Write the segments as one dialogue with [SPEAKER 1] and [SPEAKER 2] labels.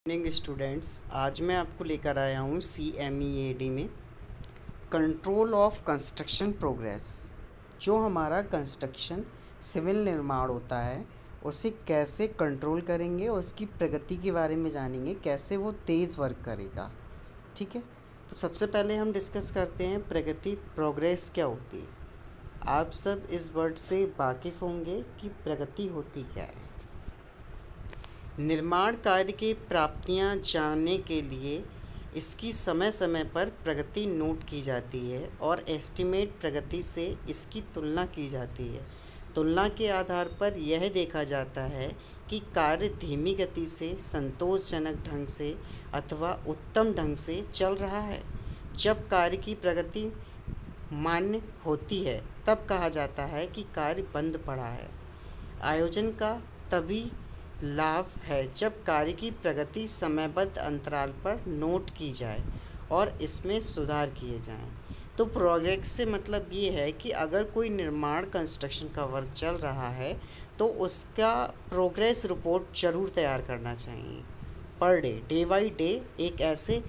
[SPEAKER 1] Evening students, आज मैं आपको लेकर आया हूँ CMEAD में कंट्रोल ऑफ कंस्ट्रक्शन प्रोग्रेस। जो हमारा कंस्ट्रक्शन सिविल निर्माण होता है उसे कैसे कंट्रोल करेंगे और उसकी प्रगति के बारे में जानेंगे, कैसे वो तेज़ वर्क करेगा। ठीक है, तो सबसे पहले हम डिस्कस करते हैं प्रगति, प्रोग्रेस क्या होती है। आप सब इस वर्ड से वाकिफ़ होंगे कि प्रगति होती क्या है। निर्माण कार्य की प्राप्तियां जानने के लिए इसकी समय समय पर प्रगति नोट की जाती है और एस्टिमेट प्रगति से इसकी तुलना की जाती है। तुलना के आधार पर यह देखा जाता है कि कार्य धीमी गति से, संतोषजनक ढंग से अथवा उत्तम ढंग से चल रहा है। जब कार्य की प्रगति मान्य होती है तब कहा जाता है कि कार्य बंद पड़ा है। आयोजन का तभी लाभ है जब कार्य की प्रगति समयबद्ध अंतराल पर नोट की जाए और इसमें सुधार किए जाएं। तो प्रोग्रेस से मतलब ये है कि अगर कोई निर्माण कंस्ट्रक्शन का वर्क चल रहा है तो उसका प्रोग्रेस रिपोर्ट ज़रूर तैयार करना चाहिए पर डे बाई डे। एक ऐसे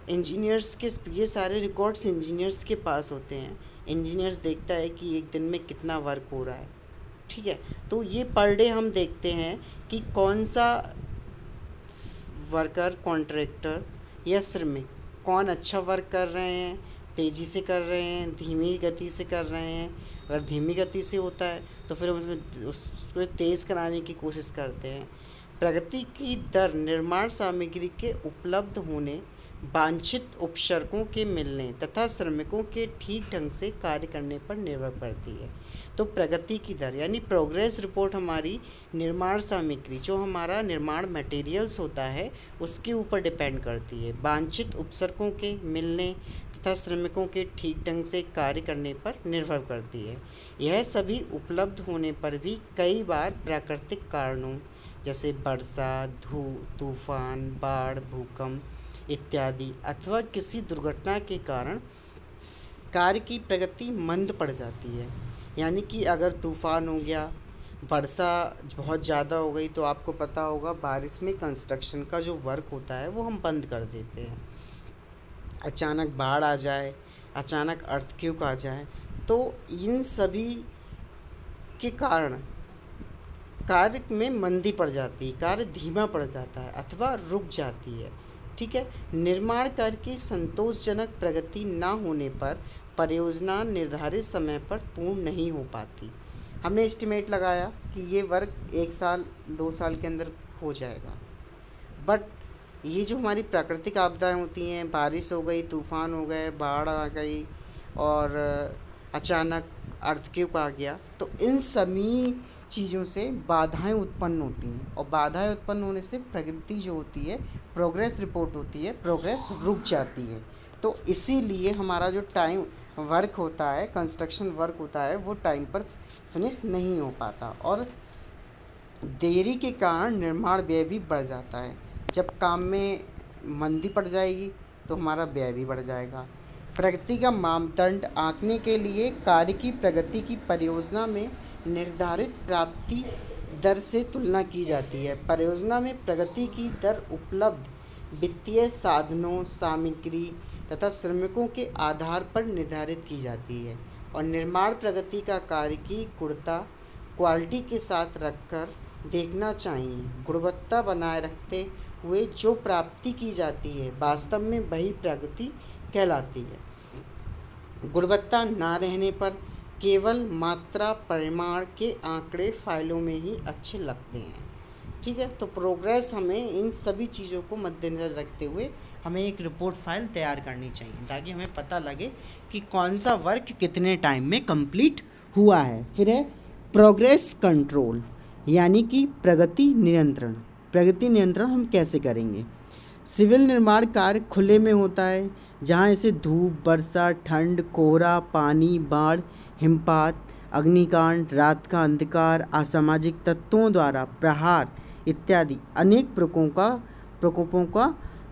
[SPEAKER 1] इंजीनियर्स के ये सारे रिकॉर्ड्स इंजीनियर्स के पास होते हैं। इंजीनियर्स देखता है कि एक दिन में कितना वर्क हो रहा है। ठीक है, तो ये पर डे हम देखते हैं कि कौन सा वर्कर, कॉन्ट्रैक्टर या श्रमिक कौन अच्छा वर्क कर रहे हैं, तेज़ी से कर रहे हैं, धीमी गति से कर रहे हैं। अगर धीमी गति से होता है तो फिर उसको तेज़ कराने की कोशिश करते हैं। प्रगति की दर निर्माण सामग्री के उपलब्ध होने, वांछित उपसर्गों के मिलने तथा श्रमिकों के ठीक ढंग से कार्य करने पर निर्भर करती है। तो प्रगति की दर यानी प्रोग्रेस रिपोर्ट हमारी निर्माण सामग्री, जो हमारा निर्माण मटेरियल्स होता है, उसके ऊपर डिपेंड करती है। वांछित उपसर्गों के मिलने तथा श्रमिकों के ठीक ढंग से कार्य करने पर निर्भर करती है। यह सभी उपलब्ध होने पर भी कई बार प्राकृतिक कारणों जैसे वर्षा, तूफान, बाढ़, भूकंप इत्यादि अथवा किसी दुर्घटना के कारण कार्य की प्रगति मंद पड़ जाती है। यानी कि अगर तूफान हो गया, वर्षा बहुत ज़्यादा हो गई, तो आपको पता होगा बारिश में कंस्ट्रक्शन का जो वर्क होता है वो हम बंद कर देते हैं। अचानक बाढ़ आ जाए, अचानक अर्थक्वेक आ जाए, तो इन सभी के कारण कार्य में मंदी पड़ जाती है, कार्य धीमा पड़ जाता है अथवा रुक जाती है। ठीक है, निर्माण कार्य की संतोषजनक प्रगति न होने पर परियोजना निर्धारित समय पर पूर्ण नहीं हो पाती। हमने एस्टिमेट लगाया कि ये वर्क 1 साल 2 साल के अंदर हो जाएगा, बट ये जो हमारी प्राकृतिक आपदाएं होती हैं, बारिश हो गई, तूफान हो गए, बाढ़ आ गई और अचानक अर्थक्वेक आ गया, तो इन सभी चीज़ों से बाधाएं उत्पन्न होती हैं और बाधाएं उत्पन्न होने से प्रगति जो होती है, प्रोग्रेस रिपोर्ट होती है, प्रोग्रेस रुक जाती है। तो इसीलिए हमारा जो टाइम वर्क होता है, कंस्ट्रक्शन वर्क होता है, वो टाइम पर फिनिश नहीं हो पाता और देरी के कारण निर्माण व्यय भी बढ़ जाता है। जब काम में मंदी पड़ जाएगी तो हमारा व्यय भी बढ़ जाएगा। प्रगति का मापदंड आंकने के लिए कार्य की प्रगति की परियोजना में निर्धारित प्राप्ति दर से तुलना की जाती है। परियोजना में प्रगति की दर उपलब्ध वित्तीय साधनों, सामग्री तथा श्रमिकों के आधार पर निर्धारित की जाती है और निर्माण प्रगति का कार्य की गुणवत्ता, क्वालिटी के साथ रखकर देखना चाहिए। गुणवत्ता बनाए रखते हुए जो प्राप्ति की जाती है वास्तव में वही प्रगति कहलाती है। गुणवत्ता ना रहने पर केवल मात्रा परिमाण के आंकड़े फाइलों में ही अच्छे लगते हैं। ठीक है, तो प्रोग्रेस हमें इन सभी चीज़ों को मद्देनज़र रखते हुए हमें एक रिपोर्ट फाइल तैयार करनी चाहिए ताकि हमें पता लगे कि कौन सा वर्क कितने टाइम में कंप्लीट हुआ है। फिर है प्रोग्रेस कंट्रोल यानी कि प्रगति नियंत्रण। प्रगति नियंत्रण हम कैसे करेंगे? सिविल निर्माण कार्य खुले में होता है, जहाँ इसे धूप, वर्षा, ठंड, कोहरा, पानी, बाढ़, हिमपात, अग्निकांड, रात का अंधकार, असामाजिक तत्वों द्वारा प्रहार इत्यादि अनेक प्रकोपों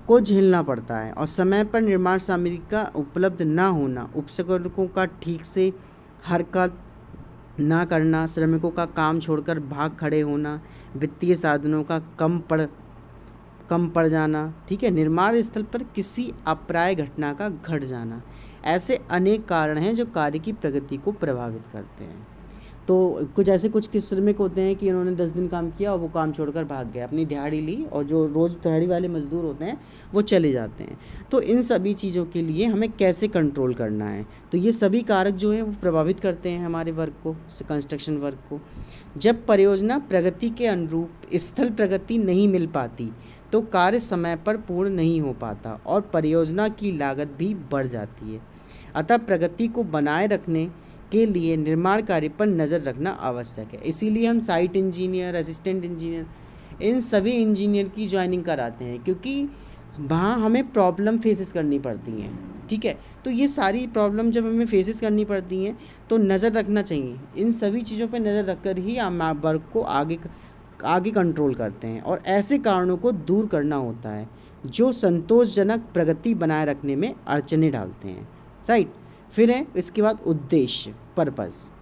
[SPEAKER 1] को झेलना पड़ता है और समय पर निर्माण सामग्री का उपलब्ध न होना, उपकरणों का ठीक से हरकत ना करना, श्रमिकों का काम छोड़कर भाग खड़े होना, वित्तीय साधनों का कम पड़ जाना, ठीक है, निर्माण स्थल पर किसी अप्राय घटना का घट जाना, ऐसे अनेक कारण हैं जो कार्य की प्रगति को प्रभावित करते हैं। तो कुछ श्रमिक होते हैं कि इन्होंने 10 दिन काम किया और वो काम छोड़कर भाग गए, अपनी दिहाड़ी ली, और जो रोज़ दिहाड़ी वाले मजदूर होते हैं वो चले जाते हैं। तो इन सभी चीज़ों के लिए हमें कैसे कंट्रोल करना है, तो ये सभी कारक जो हैं वो प्रभावित करते हैं हमारे वर्क को, कंस्ट्रक्शन वर्क को। जब परियोजना प्रगति के अनुरूप स्थल प्रगति नहीं मिल पाती तो कार्य समय पर पूर्ण नहीं हो पाता और परियोजना की लागत भी बढ़ जाती है। अतः प्रगति को बनाए रखने के लिए निर्माण कार्य पर नज़र रखना आवश्यक है। इसीलिए हम साइट इंजीनियर, असिस्टेंट इंजीनियर, इन सभी इंजीनियर की ज्वाइनिंग कराते हैं, क्योंकि वहाँ हमें प्रॉब्लम फेसेस करनी पड़ती हैं, ठीक है। तो ये सारी प्रॉब्लम जब हमें फेसेस करनी पड़ती हैं तो नज़र रखना चाहिए, इन सभी चीज़ों पर नज़र रखकर ही हम वर्क को आगे कंट्रोल करते हैं और ऐसे कारणों को दूर करना होता है जो संतोषजनक प्रगति बनाए रखने में अड़चनें डालते हैं, राइट। फिर है इसके बाद उद्देश्य, पर्पस।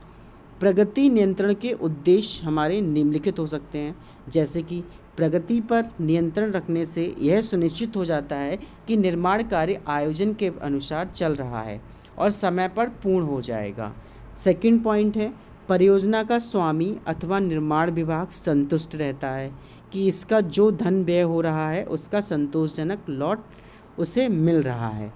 [SPEAKER 1] प्रगति नियंत्रण के उद्देश्य हमारे निम्नलिखित हो सकते हैं, जैसे कि प्रगति पर नियंत्रण रखने से यह सुनिश्चित हो जाता है कि निर्माण कार्य आयोजन के अनुसार चल रहा है और समय पर पूर्ण हो जाएगा। सेकंड पॉइंट है, परियोजना का स्वामी अथवा निर्माण विभाग संतुष्ट रहता है कि इसका जो धन व्यय हो रहा है उसका संतोषजनक लॉट उसे मिल रहा है।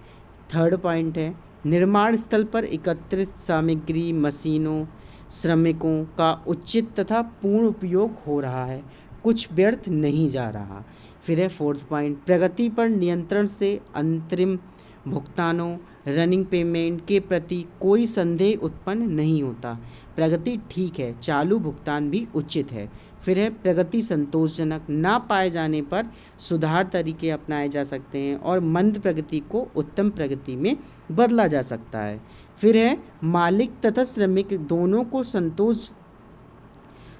[SPEAKER 1] थर्ड पॉइंट है, निर्माण स्थल पर एकत्रित सामग्री, मशीनों, श्रमिकों का उचित तथा पूर्ण उपयोग हो रहा है, कुछ व्यर्थ नहीं जा रहा। फिर है फोर्थ पॉइंट, प्रगति पर नियंत्रण से अंतरिम भुगतानों, रनिंग पेमेंट के प्रति कोई संदेह उत्पन्न नहीं होता। प्रगति ठीक है, चालू भुगतान भी उचित है। फिर है प्रगति संतोषजनक ना पाए जाने पर सुधार तरीके अपनाए जा सकते हैं और मंद प्रगति को उत्तम प्रगति में बदला जा सकता है। फिर है मालिक तथा श्रमिक दोनों को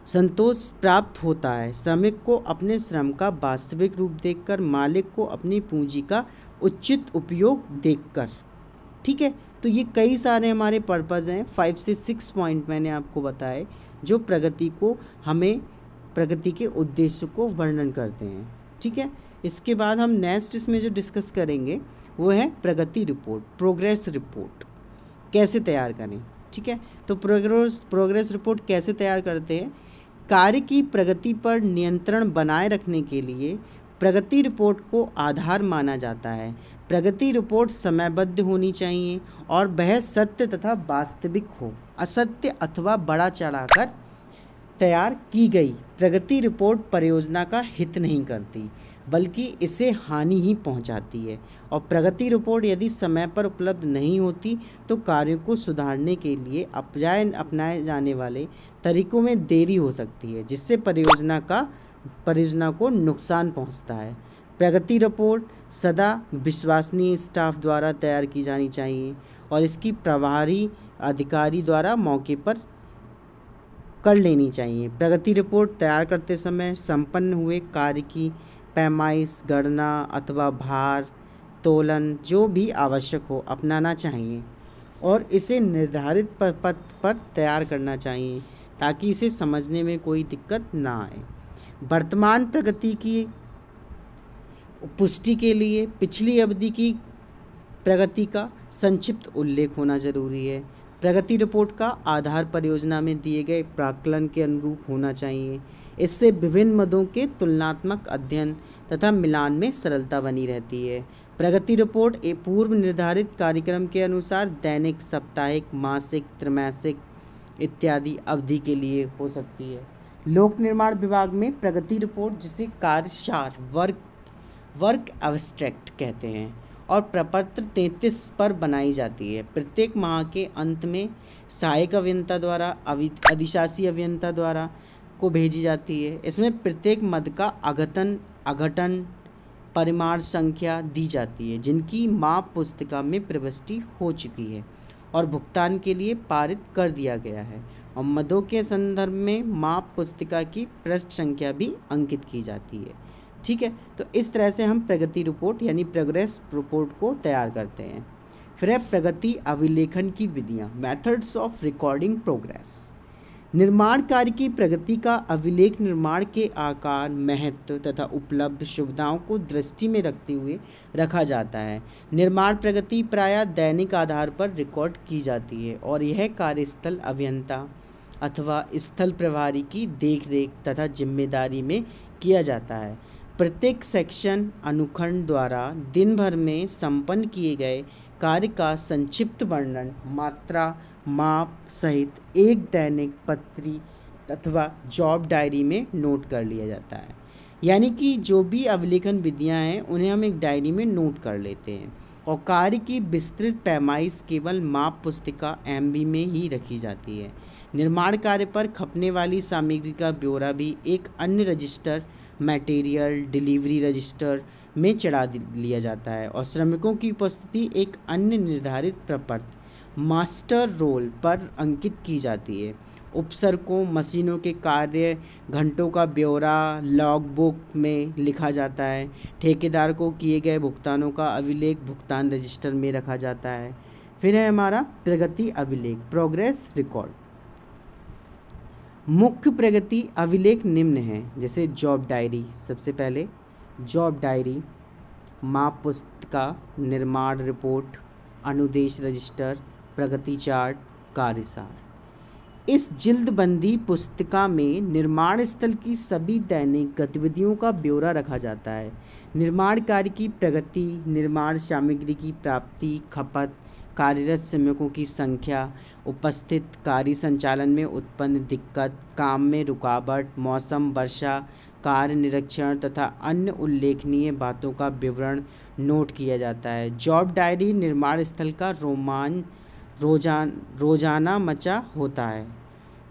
[SPEAKER 1] संतोष प्राप्त होता है। श्रमिक को अपने श्रम का वास्तविक रूप देखकर, मालिक को अपनी पूंजी का उचित उपयोग देखकर, ठीक है। तो ये कई सारे हमारे पर्पज़ हैं, 5 से 6 पॉइंट मैंने आपको बताए जो प्रगति के उद्देश्य को वर्णन करते हैं, ठीक है। इसके बाद हम नेक्स्ट इसमें जो डिस्कस करेंगे वो है प्रगति रिपोर्ट, प्रोग्रेस रिपोर्ट कैसे तैयार करें, ठीक है। तो प्रोग्रेस रिपोर्ट कैसे तैयार करते हैं, कार्य की प्रगति पर नियंत्रण बनाए रखने के लिए प्रगति रिपोर्ट को आधार माना जाता है। प्रगति रिपोर्ट समयबद्ध होनी चाहिए और वह सत्य तथा वास्तविक हो। असत्य अथवा बड़ा चढ़ाकर तैयार की गई प्रगति रिपोर्ट परियोजना का हित नहीं करती बल्कि इसे हानि ही पहुंचाती है। और प्रगति रिपोर्ट यदि समय पर उपलब्ध नहीं होती तो कार्यों को सुधारने के लिए अपनाए जाने वाले तरीकों में देरी हो सकती है, जिससे परियोजना को नुकसान पहुंचता है। प्रगति रिपोर्ट सदा विश्वसनीय स्टाफ द्वारा तैयार की जानी चाहिए और इसकी प्रभारी अधिकारी द्वारा मौके पर कर लेनी चाहिए। प्रगति रिपोर्ट तैयार करते समय संपन्न हुए कार्य की पैमाइश, गणना अथवा भार तोलन जो भी आवश्यक हो अपनाना चाहिए और इसे निर्धारित पथ पर तैयार करना चाहिए ताकि इसे समझने में कोई दिक्कत ना आए। वर्तमान प्रगति की पुष्टि के लिए पिछली अवधि की प्रगति का संक्षिप्त उल्लेख होना जरूरी है। प्रगति रिपोर्ट का आधार परियोजना में दिए गए प्राक्कलन के अनुरूप होना चाहिए। इससे विभिन्न मदों के तुलनात्मक अध्ययन तथा मिलान में सरलता बनी रहती है। प्रगति रिपोर्ट एक पूर्व निर्धारित कार्यक्रम के अनुसार दैनिक, साप्ताहिक, मासिक, त्रैमासिक इत्यादि अवधि के लिए हो सकती है। लोक निर्माण विभाग में प्रगति रिपोर्ट जिसे कार्यसार वर्क एब्स्ट्रैक्ट कहते हैं और प्रपत्र 33 पर बनाई जाती है। प्रत्येक माह के अंत में सहायक अभियंता द्वारा अधिशासी अभियंता द्वारा को भेजी जाती है। इसमें प्रत्येक मद का अघटन परिमाण संख्या दी जाती है जिनकी माप पुस्तिका में प्रविष्टि हो चुकी है और भुगतान के लिए पारित कर दिया गया है और मदों के संदर्भ में माप पुस्तिका की पृष्ठ संख्या भी अंकित की जाती है, ठीक है। तो इस तरह से हम प्रगति रिपोर्ट यानी प्रोग्रेस रिपोर्ट को तैयार करते हैं। फिर है प्रगति अभिलेखन की विधियाँ, मेथड्स ऑफ रिकॉर्डिंग प्रोग्रेस। निर्माण कार्य की प्रगति का अभिलेख निर्माण के आकार, महत्व तथा उपलब्ध सुविधाओं को दृष्टि में रखते हुए रखा जाता है। निर्माण प्रगति प्रायः दैनिक आधार पर रिकॉर्ड की जाती है और यह कार्यस्थल अभियंता अथवा स्थल प्रभारी की देखरेख तथा जिम्मेदारी में किया जाता है। प्रत्येक सेक्शन अनुखंड द्वारा दिन भर में संपन्न किए गए कार्य का संक्षिप्त वर्णन मात्रा माप सहित एक दैनिक पत्री अथवा जॉब डायरी में नोट कर लिया जाता है। यानी कि जो भी अभिलेखन विधियां हैं उन्हें हम एक डायरी में नोट कर लेते हैं और कार्य की विस्तृत पैमाइश केवल माप पुस्तिका MB में ही रखी जाती है। निर्माण कार्य पर खपने वाली सामग्री का ब्यौरा भी एक अन्य रजिस्टर मटेरियल डिलीवरी रजिस्टर में चढ़ा लिया जाता है और श्रमिकों की उपस्थिति एक अन्य निर्धारित प्रपत्र मास्टर रोल पर अंकित की जाती है। उपसर्गों मशीनों के कार्य घंटों का ब्यौरा लॉग बुक में लिखा जाता है। ठेकेदार को किए गए भुगतानों का अभिलेख भुगतान रजिस्टर में रखा जाता है। फिर है हमारा प्रगति अभिलेख प्रोग्रेस रिकॉर्ड। मुख्य प्रगति अभिलेख निम्न है, जैसे जॉब डायरी। सबसे पहले जॉब डायरी, माप पुस्तिका, निर्माण रिपोर्ट, अनुदेश रजिस्टर, प्रगति चार्ट, कार्यसार। इस जिल्दबंदी पुस्तिका में निर्माण स्थल की सभी दैनिक गतिविधियों का ब्यौरा रखा जाता है। निर्माण कार्य की प्रगति, निर्माण सामग्री की प्राप्ति, खपत, कार्यरत श्रमिकों की संख्या, उपस्थित, कार्य संचालन में उत्पन्न दिक्कत, काम में रुकावट, मौसम, वर्षा, कार्य निरीक्षण तथा अन्य उल्लेखनीय बातों का विवरण नोट किया जाता है। जॉब डायरी निर्माण स्थल का रोजाना मचा होता है,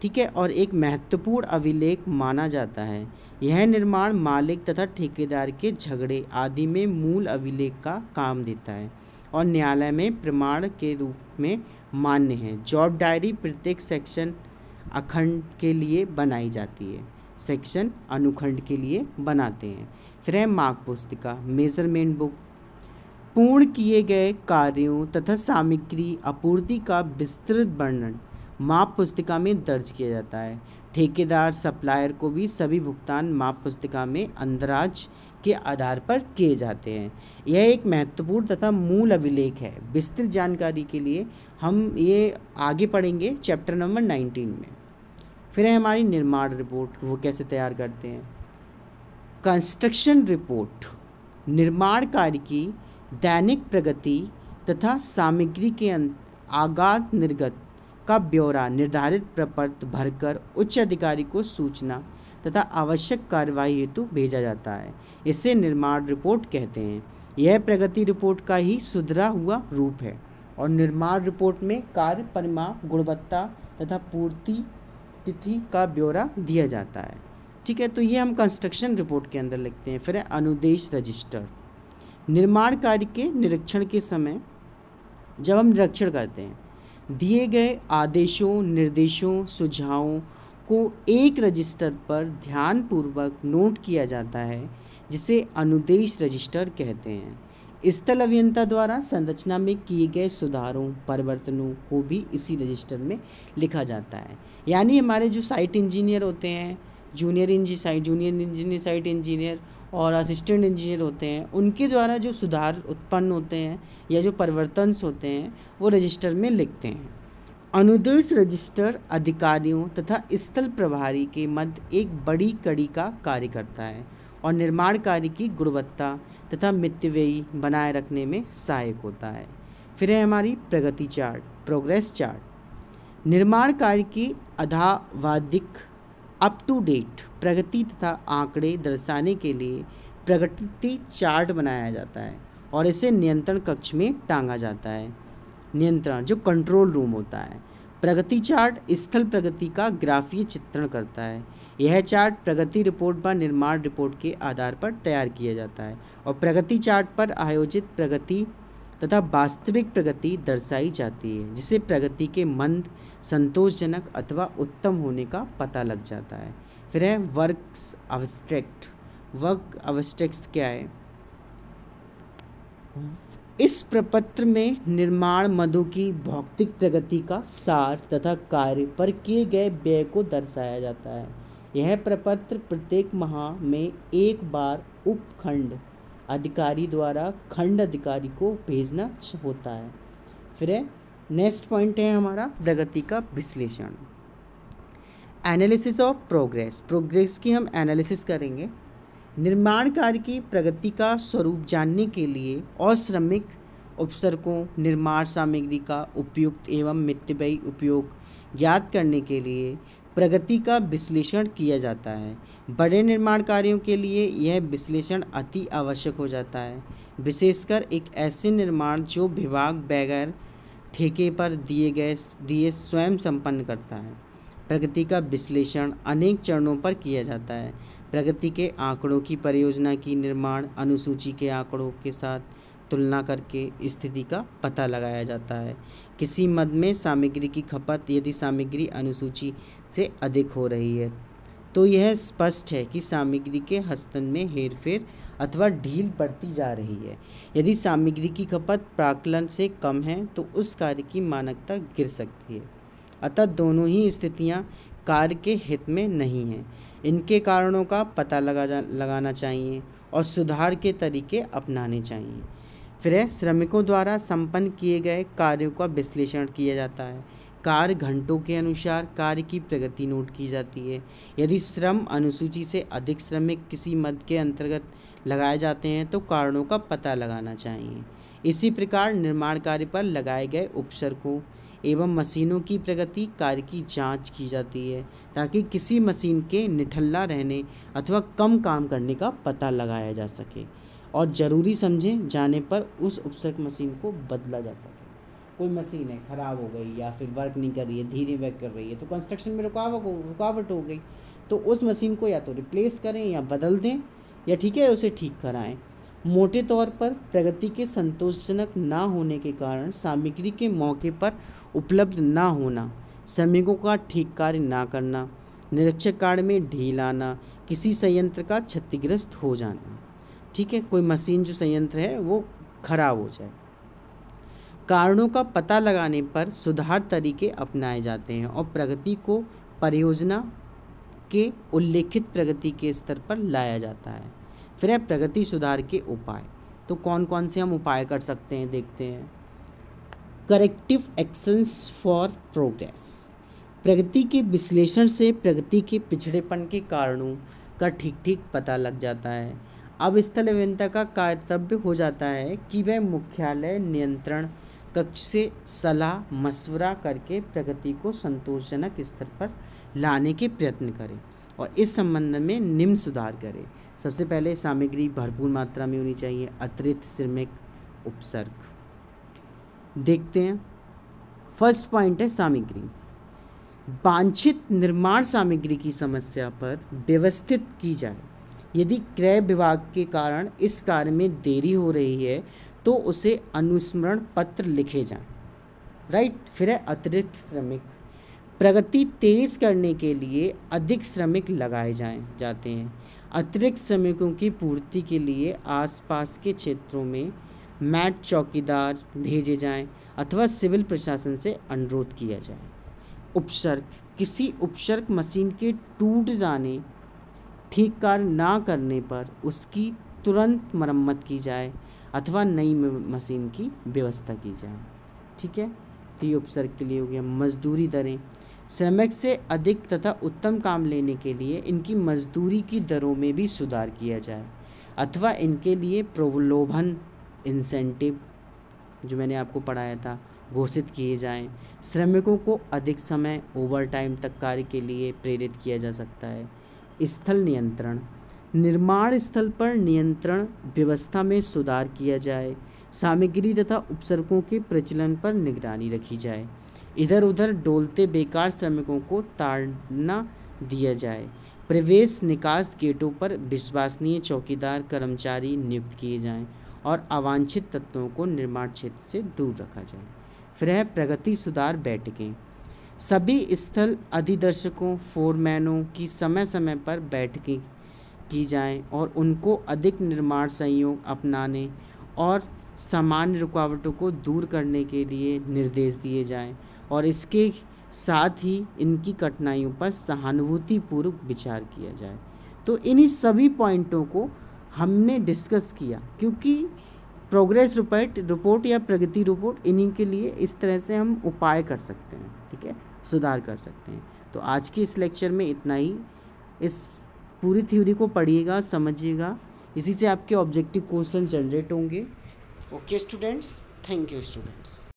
[SPEAKER 1] ठीक है, और एक महत्वपूर्ण अभिलेख माना जाता है। यह निर्माण मालिक तथा ठेकेदार के झगड़े आदि में मूल अभिलेख का काम देता है और न्यायालय में प्रमाण के रूप में मान्य है। जॉब डायरी प्रत्येक सेक्शन अखंड के लिए बनाई जाती है, सेक्शन अनुखंड के लिए बनाते हैं। फिर है माप पुस्तिका मेजरमेंट बुक, पूर्ण किए गए कार्यों तथा सामग्री आपूर्ति का विस्तृत वर्णन माप पुस्तिका में दर्ज किया जाता है। ठेकेदार सप्लायर को भी सभी भुगतान माप पुस्तिका में अंदराज के आधार पर किए जाते हैं। यह एक महत्वपूर्ण तथा मूल अभिलेख है। विस्तृत जानकारी के लिए हम ये आगे पढ़ेंगे चैप्टर नंबर 19 में। फिर है हमारी निर्माण रिपोर्ट, वो कैसे तैयार करते हैं। कंस्ट्रक्शन रिपोर्ट निर्माण कार्य की दैनिक प्रगति तथा सामग्री के आगात निर्गत का ब्यौरा निर्धारित प्रपत्र भरकर उच्च अधिकारी को सूचना तथा आवश्यक कार्यवाही हेतु भेजा जाता है। इसे निर्माण रिपोर्ट कहते हैं। यह प्रगति रिपोर्ट का ही सुधरा हुआ रूप है और निर्माण रिपोर्ट में कार्य परिमाण, गुणवत्ता तथा पूर्ति तिथि का ब्यौरा दिया जाता है, ठीक है। तो ये हम कंस्ट्रक्शन रिपोर्ट के अंदर लिखते हैं। फिर है अनुदेश रजिस्टर। निर्माण कार्य के निरीक्षण के समय जब हम निरीक्षण करते हैं, दिए गए आदेशों, निर्देशों, सुझावों को एक रजिस्टर पर ध्यानपूर्वक नोट किया जाता है, जिसे अनुदेश रजिस्टर कहते हैं। स्थल अभियंता द्वारा संरचना में किए गए सुधारों, परिवर्तनों को भी इसी रजिस्टर में लिखा जाता है। यानी हमारे जो साइट इंजीनियर होते हैं, जूनियर इंजीनियर, साइट इंजीनियर और असिस्टेंट इंजीनियर होते हैं, उनके द्वारा जो सुधार उत्पन्न होते हैं या जो परिवर्तन होते हैं वो रजिस्टर में लिखते हैं। अनुदेश रजिस्टर अधिकारियों तथा स्थल प्रभारी के मध्य एक बड़ी कड़ी का कार्य करता है और निर्माण कार्य की गुणवत्ता तथा मितव्ययी बनाए रखने में सहायक होता है। फिर है हमारी प्रगति चार्ट, प्रोग्रेस चार्ट। निर्माण कार्य की अद्यावधिक अप टू डेट प्रगति तथा आंकड़े दर्शाने के लिए प्रगति चार्ट बनाया जाता है और इसे नियंत्रण कक्ष में टांगा जाता है। नियंत्रण जो कंट्रोल रूम होता है। प्रगति चार्ट स्थल प्रगति का ग्राफीय चित्रण करता है। यह चार्ट प्रगति रिपोर्ट व निर्माण रिपोर्ट के आधार पर तैयार किया जाता है और प्रगति चार्ट पर आयोजित प्रगति तथा वास्तविक प्रगति दर्शाई जाती है, जिसे प्रगति के मंद, संतोषजनक अथवा उत्तम होने का पता लग जाता है। फिर है वर्क्स अब्स्ट्रैक्ट। वर्क अब्स्ट्रैक्ट क्या है? इस प्रपत्र में निर्माण मदों की भौतिक प्रगति का सार तथा कार्य पर किए गए व्यय को दर्शाया जाता है। यह प्रपत्र प्रत्येक माह में एक बार उपखंड अधिकारी द्वारा खंड अधिकारी को भेजना होता है। फिर नेक्स्ट पॉइंट है हमारा प्रगति का विश्लेषण। एनालिसिस ऑफ प्रोग्रेस की हम एनालिसिस करेंगे। निर्माण कार्य की प्रगति का स्वरूप जानने के लिए और श्रमिक उपसर्गों निर्माण सामग्री का उपयुक्त एवं मितव्ययी उपयोग ज्ञात करने के लिए प्रगति का विश्लेषण किया जाता है। बड़े निर्माण कार्यों के लिए यह विश्लेषण अति आवश्यक हो जाता है, विशेषकर एक ऐसे निर्माण जो विभाग बगैर ठेके पर दिए स्वयं संपन्न करता है। प्रगति का विश्लेषण अनेक चरणों पर किया जाता है। प्रगति के आंकड़ों की परियोजना की निर्माण अनुसूची के आंकड़ों के साथ तुलना करके स्थिति का पता लगाया जाता है। किसी मद में सामग्री की खपत यदि सामग्री अनुसूची से अधिक हो रही है तो यह स्पष्ट है कि सामग्री के हस्तांतरण में हेरफेर अथवा ढील बढ़ती जा रही है। यदि सामग्री की खपत प्राक्कलन से कम है तो उस कार्य की मानकता गिर सकती है। अतः दोनों ही स्थितियां कार्य के हित में नहीं हैं। इनके कारणों का पता लगाना चाहिए और सुधार के तरीके अपनाने चाहिए। फिर श्रमिकों द्वारा संपन्न किए गए कार्यों का विश्लेषण किया जाता है। कार्य घंटों के अनुसार कार्य की प्रगति नोट की जाती है। यदि श्रम अनुसूची से अधिक श्रमिक किसी मद के अंतर्गत लगाए जाते हैं तो कारणों का पता लगाना चाहिए। इसी प्रकार निर्माण कार्य पर लगाए गए उपसर्गों एवं मशीनों की प्रगति कार्य की जांच की जाती है ताकि किसी मशीन के निठल्ला रहने अथवा कम काम करने का पता लगाया जा सके और ज़रूरी समझे जाने पर उस उपसर्ग मशीन को बदला जा सके। कोई मशीन है ख़राब हो गई या फिर वर्क नहीं कर रही है, धीरे वर्क कर रही है तो कंस्ट्रक्शन में रुकावट हो गई तो उस मशीन को या तो रिप्लेस करें या बदल दें या ठीक है उसे ठीक कराएं। मोटे तौर पर प्रगति के संतोषजनक ना होने के कारण सामग्री के मौके पर उपलब्ध ना होना, श्रमिकों का ठीक कार्य ना करना, निरीक्षक कार्य में ढील आना, किसी संयंत्र का क्षतिग्रस्त हो जाना, ठीक है कोई मशीन जो संयंत्र है वो खराब हो जाए। कारणों का पता लगाने पर सुधार तरीके अपनाए जाते हैं और प्रगति को परियोजना के उल्लेखित प्रगति के स्तर पर लाया जाता है। फिर है प्रगति सुधार के उपाय। तो कौन कौन से हम उपाय कर सकते हैं देखते हैं। Corrective actions for progress. प्रगति के विश्लेषण से प्रगति के पिछड़ेपन के कारणों का ठीक पता लग जाता है। अब स्थल अभियंता का कर्तव्य हो जाता है कि वह मुख्यालय नियंत्रण कक्ष से सलाह मशवरा करके प्रगति को संतोषजनक स्तर पर लाने के प्रयत्न करें और इस संबंध में निम्न सुधार करें। सबसे पहले सामग्री भरपूर मात्रा में होनी चाहिए। अतिरिक्त श्रमिक उपसर्ग देखते हैं। फर्स्ट पॉइंट है सामग्री। वांछित निर्माण सामग्री की समस्या पर व्यवस्थित की जाए। यदि क्रय विभाग के कारण इस कार्य में देरी हो रही है तो उसे अनुस्मरण पत्र लिखे जाएं। राइट। फिर है अतिरिक्त श्रमिक। प्रगति तेज करने के लिए अधिक श्रमिक लगाए जाते हैं। अतिरिक्त श्रमिकों की पूर्ति के लिए आसपास के क्षेत्रों में मैट चौकीदार भेजे जाएं अथवा सिविल प्रशासन से अनुरोध किया जाए। उपसर्ग। किसी उपसर्ग मशीन के टूट जाने ठीक कार्य ना करने पर उसकी तुरंत मरम्मत की जाए अथवा नई मशीन की व्यवस्था की जाए। ठीक है, तो ये उपसर्ग के लिए हो गया। मजदूरी दरें। श्रमिक से अधिक तथा उत्तम काम लेने के लिए इनकी मजदूरी की दरों में भी सुधार किया जाए अथवा इनके लिए प्रलोभन इंसेंटिव जो मैंने आपको पढ़ाया था घोषित किए जाएं। श्रमिकों को अधिक समय ओवर टाइम तक कार्य के लिए प्रेरित किया जा सकता है। स्थल नियंत्रण। निर्माण स्थल पर नियंत्रण व्यवस्था में सुधार किया जाए। सामग्री तथा उपसर्गों के प्रचलन पर निगरानी रखी जाए। इधर उधर डोलते बेकार श्रमिकों को ताड़ना दिया जाए। प्रवेश निकास गेटों पर विश्वसनीय चौकीदार कर्मचारी नियुक्त किए जाएं और अवांछित तत्वों को निर्माण क्षेत्र से दूर रखा जाए। फिर है प्रगति सुधार बैठकें। सभी स्थल अधिदर्शकों फोरमैनों की समय समय पर बैठकें की जाएं और उनको अधिक निर्माण संयोग अपनाने और सामान्य रुकावटों को दूर करने के लिए निर्देश दिए जाएं और इसके साथ ही इनकी कठिनाइयों पर सहानुभूतिपूर्वक विचार किया जाए। तो इन्हीं सभी पॉइंटों को हमने डिस्कस किया, क्योंकि प्रोग्रेस रिपोर्ट या प्रगति रिपोर्ट, इन्हीं के लिए इस तरह से हम उपाय कर सकते हैं, ठीक है, सुधार कर सकते हैं। तो आज के इस लेक्चर में इतना ही। इस पूरी थ्योरी को पढ़िएगा, समझिएगा, इसी से आपके ऑब्जेक्टिव क्वेश्चन जनरेट होंगे। Okay students, thank you students.